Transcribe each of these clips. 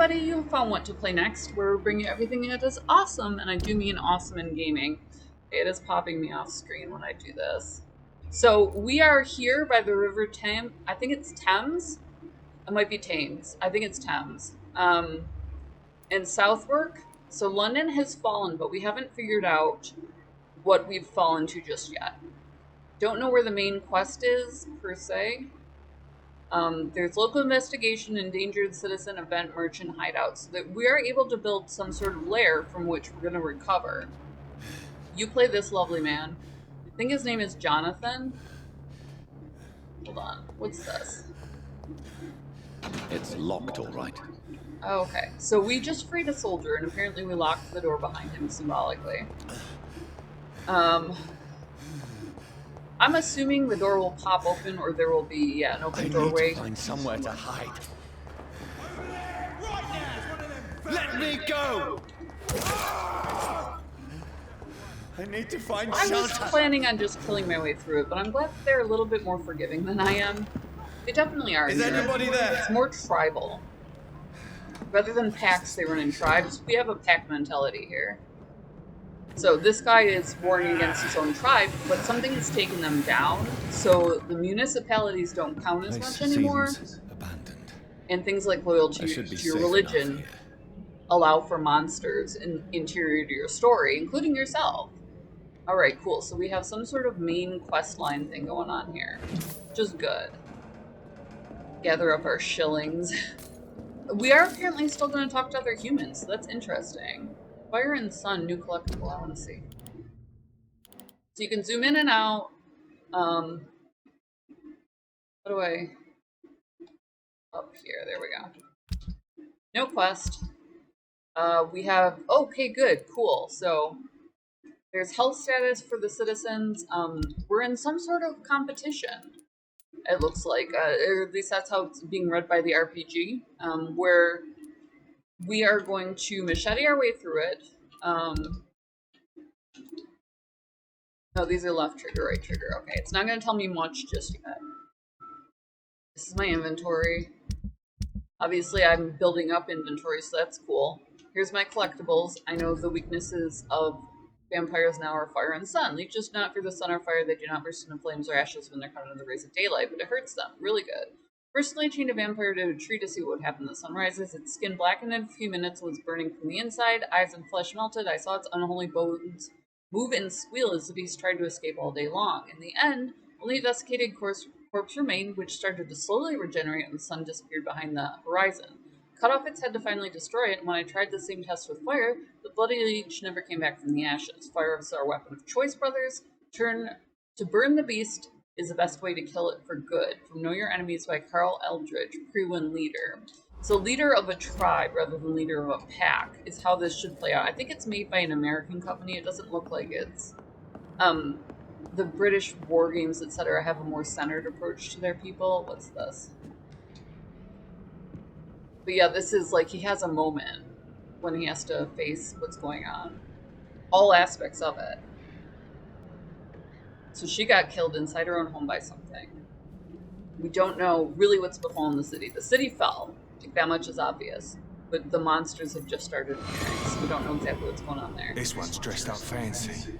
everybody, you found what to play next. We're bringing everything that is awesome, and I do mean awesome in gaming. It is popping me off screen when I do this. So we are here by the River Thames. I think it's Thames. It might be Thames. I think it's Thames. In Southwark. So London has fallen, but we haven't figured out what we've fallen to just yet. Don't know where the main quest is, per se. There's local investigation, endangered citizen, event, merchant, hideout, so that we are able to build some sort of lair from which we're going to recover. You play this lovely man. I think his name is Jonathan. Hold on. What's this? It's locked, all right. Oh, okay. So we just freed a soldier, and apparently we locked the door behind him symbolically. I'm assuming the door will pop open, or there will be an open doorway. I need to find somewhere to hide. Let me go! I need to find shelter. I was planning on just killing my way through it, but I'm glad that they're a little bit more forgiving than I am. They definitely are. Is anybody there? It's more tribal. Rather than packs, they run in tribes. We have a pack mentality here. So this guy is warring against his own tribe, but something has taken them down, so the municipalities don't count as much anymore. Abandoned. And things like loyalty to your religion allow for monsters interior to your story, including yourself. Alright, cool. So we have some sort of main quest line thing going on here, which is good. Gather up our shillings. We are apparently still going to talk to other humans, so that's interesting. Fire and Sun, new collectible, I want to see. So you can zoom in and out. How do I... Up here, there we go. No quest. We have... Okay, good, cool. So, there's health status for the citizens. We're in some sort of competition, it looks like. Or at least that's how it's being read by the RPG. Where... we are going to machete our way through it. No, these are left trigger, right trigger. Okay, it's not going to tell me much just yet. This is my inventory. Obviously, I'm building up inventory, so that's cool. Here's my collectibles. I know the weaknesses of vampires now are fire and sun. Leeches not for the sun or fire. They do not burst into flames or ashes when they're caught under the rays of daylight, but it hurts them. Really good. Personally chained a vampire to a tree to see what would happen when the sun rises. Its skin blackened in a few minutes, was burning from the inside. Eyes and flesh melted. I saw its unholy bones move and squeal as the beast tried to escape all day long. In the end, only a desiccated corpse remained, which started to slowly regenerate when the sun disappeared behind the horizon. Cut off its head to finally destroy it, and when I tried the same test with fire, the bloody leech never came back from the ashes. Fire is our weapon of choice, brothers. Turn to burn the beast is the best way to kill it for good. From Know Your Enemies by Carl Eldridge, pre-win leader. So leader of a tribe rather than leader of a pack is how this should play out. I think it's made by an American company. It doesn't look like it's... the British war games, etc. have a more centered approach to their people. What's this? But yeah, this is like, he has a moment when he has to face what's going on. All aspects of it. So she got killed inside her own home by something. We don't know really what's befallen the city. The city fell. Like, that much is obvious. But the monsters have just started appearing, so we don't know exactly what's going on there. This one's dressed up fancy.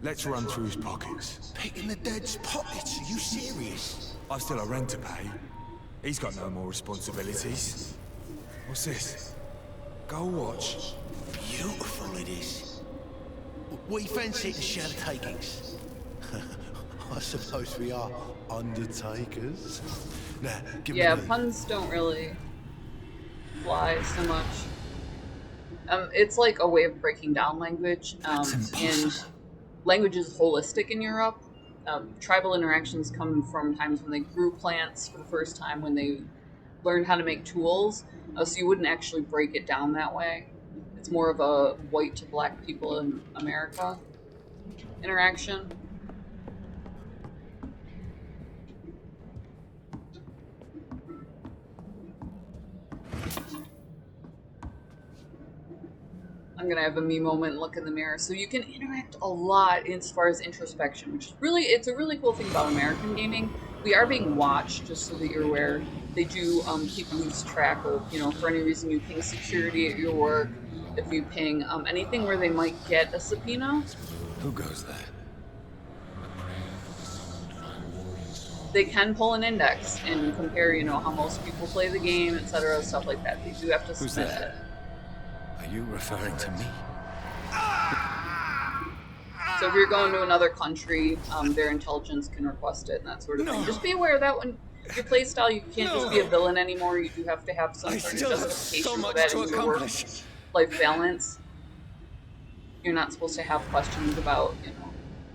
Let's run through his pockets. Picking the dead's pockets? Are you serious? I've still a rent to pay. He's got no more responsibilities. What's this? Go watch. Beautiful it is. We fancy to share the takings. I suppose we are undertakers. Now, give me the... puns don't really fly so much. It's like a way of breaking down language. And language is holistic in Europe. Tribal interactions come from times when they grew plants for the first time, when they learned how to make tools. So you wouldn't actually break it down that way. It's more of a white to black people in America interaction. I'm gonna have a me moment and look in the mirror. So you can interact a lot as far as introspection, which is really, it's a really cool thing about American gaming. We are being watched, just so that you're aware. they do keep loose track of, you know, for any reason you ping security at your work, if you ping anything where they might get a subpoena, Who goes there? they can pull an index and compare, you know, how most people play the game, etc., stuff like that. They do have to Who's submit there? Are you referring to me? it. So if you're going to another country, their intelligence can request it and that sort of thing. Just be aware that when your playstyle, you can't just be a villain anymore. You do have to have some I sort of still have justification so for much that to in your accomplish. work-life balance. You're not supposed to have questions about, you know,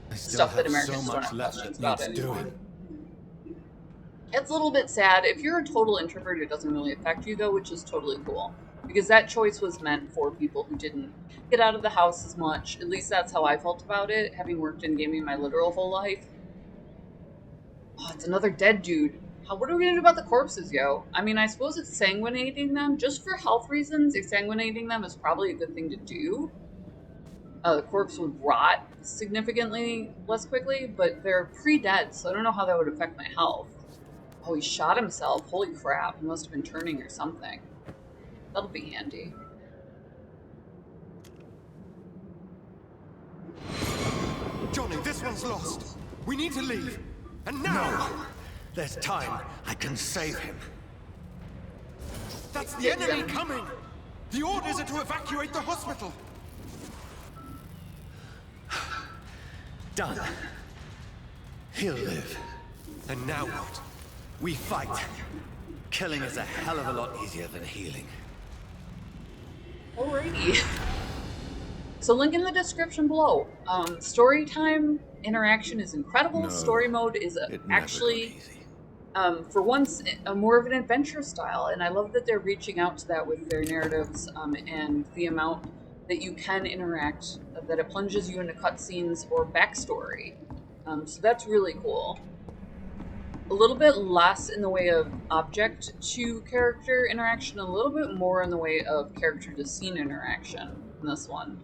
I still stuff that have so Americans don't much have left questions that about needs anymore. doing. It's a little bit sad. If you're a total introvert, it doesn't really affect you, though, which is totally cool. Because that choice was meant for people who didn't get out of the house as much. At least that's how I felt about it, having worked in gaming my literal whole life. Oh, it's another dead dude. What are we gonna do about the corpses, yo? I mean, I suppose exsanguinating them, just for health reasons, exsanguinating them is probably a good thing to do. The corpse would rot significantly less quickly, but they're pre-dead, so I don't know how that would affect my health. Oh, he shot himself. Holy crap. He must have been turning or something. That'll be handy. Johnny, this one's lost. We need to leave. And now! No! There's time. I can save him. That's the enemy coming! The orders are to evacuate the hospital! Done. He'll live. And now what? We fight. Killing is a hell of a lot easier than healing. Alrighty. So link in the description below. Story time interaction is incredible. No, Story mode is It never actually, got easy. for once, a more of an adventure style. And I love that they're reaching out to that with their narratives and the amount that you can interact, that it plunges you into cutscenes or backstory. So that's really cool. A little bit less in the way of object to character interaction, a little bit more in the way of character to scene interaction in this one.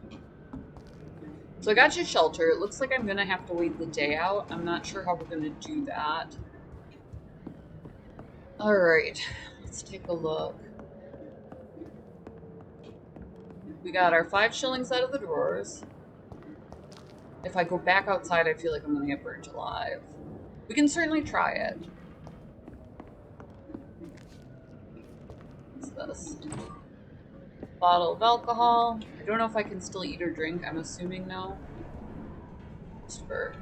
So I got you shelter. It looks like I'm gonna have to wait the day out. I'm not sure how we're gonna do that. Alright, let's take a look. We got our 5 shillings out of the drawers. If I go back outside, I feel like I'm gonna get burnt alive. We can certainly try it. What's this? Bottle of alcohol. I don't know if I can still eat or drink. I'm assuming no. Just for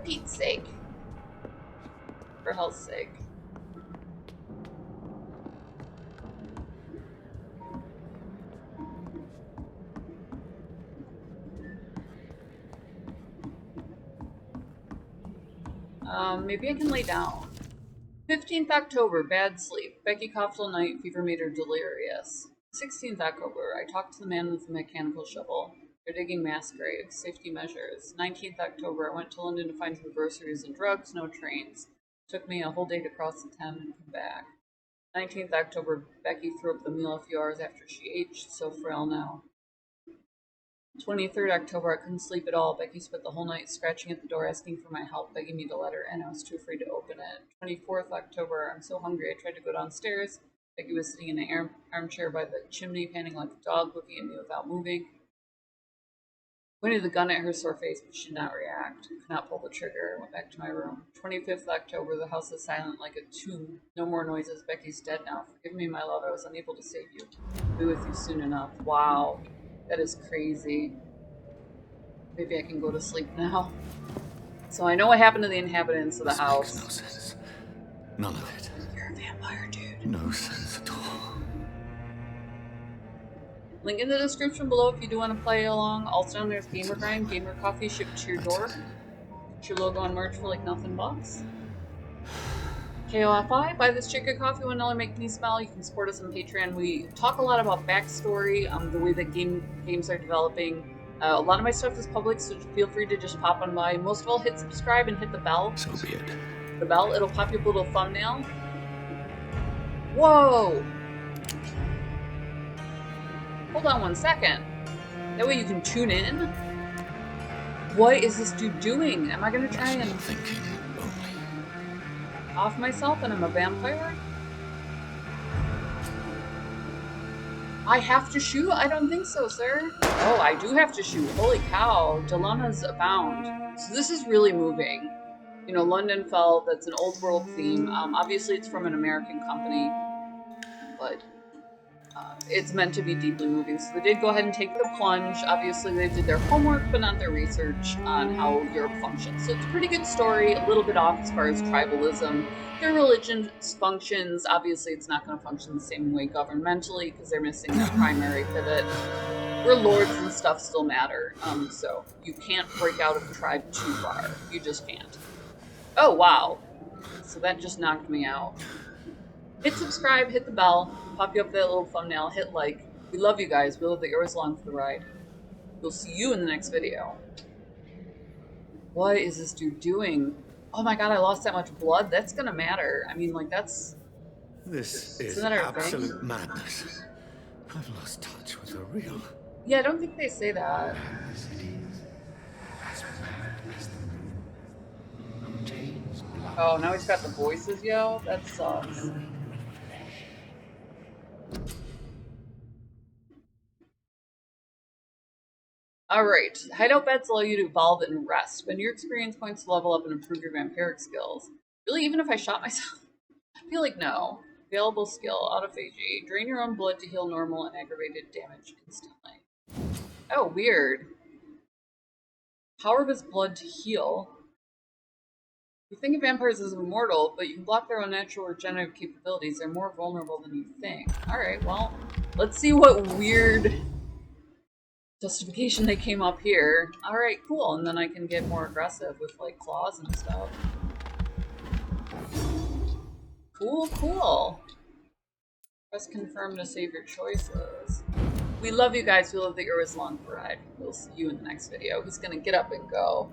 Pete's sake. For health's sake. Maybe I can lay down. 15th October, bad sleep. Becky coughed all night, fever made her delirious. 16th October, I talked to the man with the mechanical shovel. They're digging mass graves. Safety measures. 19th October, I went to London to find some groceries and drugs, no trains. Took me a whole day to cross the Thames and come back. 19th October, Becky threw up the meal a few hours after she ate. She's so frail now. 23rd October, I couldn't sleep at all. Becky spent the whole night scratching at the door, asking for my help, begging me to let her in. I was too afraid to open it. 24th October, I'm so hungry I tried to go downstairs. Becky was sitting in an armchair by the chimney, panting like a dog, looking at me without moving. Pointed the gun at her sore face, but she did not react. Could not pull the trigger. Went back to my room. 25th October, the house is silent like a tomb. No more noises. Becky's dead now. Forgive me, my love. I was unable to save you. I'll be with you soon enough. Wow. That is crazy. Maybe I can go to sleep now. So I know what happened to the inhabitants of the house. Makes no sense. None of it. You're a vampire, dude. No sense at all. Link in the description below if you do want to play along. Also down there's Gamer Grind, Gamer Coffee shipped to your door. Get your logo on merch for like nothing bucks. KOFI, buy this chicken coffee $1 make me smile. You can support us on Patreon. We talk a lot about backstory, the way that games are developing. A lot of my stuff is public, so feel free to just pop on by. Most of all, hit subscribe and hit the bell. So be it. The bell, it'll pop you up a little thumbnail. Whoa! Hold on 1 second. That way you can tune in. What is this dude doing? Am I gonna try and Thinking only. off myself and I'm a vampire? I have to shoot? I don't think so, sir. Oh, I do have to shoot. Holy cow. Dilemmas abound. So this is really moving. You know, London Fell, that's an old world theme. Obviously, it's from an American company, but it's meant to be deeply moving. So they did go ahead and take the plunge. Obviously, they did their homework, but not their research on how Europe functions. So it's a pretty good story, a little bit off as far as tribalism. Their religion functions. Obviously, it's not going to function the same way governmentally because they're missing their primary pivot. Where lords and stuff still matter. So you can't break out of the tribe too far. You just can't. Oh, wow. So that just knocked me out. Hit subscribe, hit the bell, pop you up that little thumbnail, hit like. We love you guys. We love that you're always along for the ride. We'll see you in the next video. What is this dude doing? Oh my god, I lost that much blood? That's gonna matter. I mean, like, that's... This is Isn't that our absolute thing? madness. I've lost touch with the real. Yeah, I don't think they say that. As it is, as mad as the moon. Obtains blood. Oh, now he's got the voices, yo? That sucks. Alright, hideout beds allow you to evolve and rest. Spend your experience points to level up and improve your vampiric skills. Really, even if I shot myself? I feel like no. Available skill, autophagy. Drain your own blood to heal normal and aggravated damage instantly. Oh, weird. Power of his blood to heal. You think of vampires as immortal, but you can block their own natural regenerative capabilities. They're more vulnerable than you think. Alright, well, let's see what weird justification they came up here. Alright, cool. And then I can get more aggressive with, like, claws and stuff. Cool, cool. Press confirm to save your choices. We love you guys. We love that you're always along for the ride. We'll see you in the next video. He's gonna get up and go.